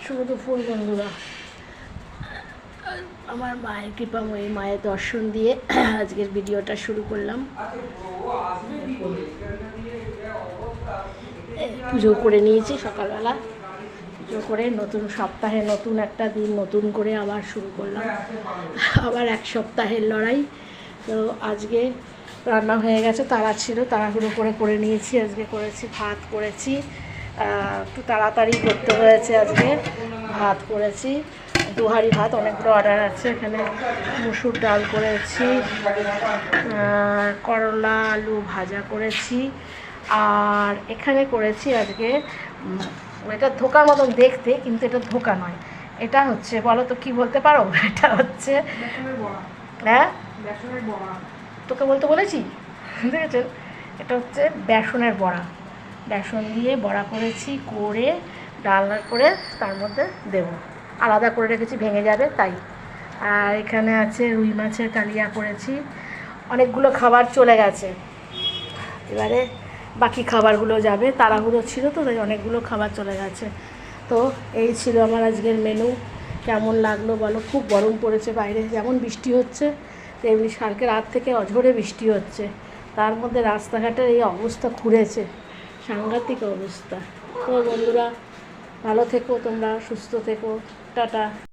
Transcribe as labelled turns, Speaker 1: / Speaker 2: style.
Speaker 1: শুধু ফুল বন্ধুরা, আমার মায়ের কৃপাময়ী মায়ের দর্শন দিয়ে আজকের ভিডিওটা শুরু করলাম। পুজো করে নিয়েছি সকালবেলা, পুজো করে নতুন সপ্তাহে নতুন একটা দিন নতুন করে আবার শুরু করলাম, আবার এক সপ্তাহের লড়াই। তো আজকে রান্না হয়ে গেছে, তাড়া ছিল, তাড়াহুড়ো করে নিয়েছি। আজকে করেছি ভাত করেছি, একটু তাড়াতাড়ি করতে হয়েছে। আজকে ভাত করেছি, দুহারি ভাত, অনেকগুলো অর্ডার আছে। এখানে মুসুর ডাল করেছি, করলা আলু ভাজা করেছি, আর এখানে করেছি আজকে, এটা ধোকার মতন দেখতে, কিন্তু এটা ধোকা নয়। এটা হচ্ছে, বলো তো কী বলতে পারো? এটা হচ্ছে, হ্যাঁ তোকে বলতে বলেছি, দেখেছেন? এটা হচ্ছে বেসনের বড়া। বেসন দিয়ে বড়া করেছি, করে ডালনা করে তার মধ্যে দেবো, আলাদা করে রেখেছি, ভেঙে যাবে তাই। আর এখানে আছে রুই মাছের কালিয়া করেছি। অনেকগুলো খাবার চলে গেছে, এবারে বাকি খাবারগুলো যাবে। তাড়াহুড়ো ছিল তো, তাই অনেকগুলো খাবার চলে গেছে। তো এই ছিল আমার আজকের মেনু। কেমন লাগলো বলো? খুব গরম পড়েছে বাইরে, যেমন বৃষ্টি হচ্ছে তেমনি কালকে রাত থেকে অঝোরে বৃষ্টি হচ্ছে, তার মধ্যে রাস্তাঘাটের এই অবস্থা খুঁড়েছে, সাংঘাতিক অবস্থা। তো বন্ধুরা, ভালো থেকো, তোমরা সুস্থ থেকো, টাটা।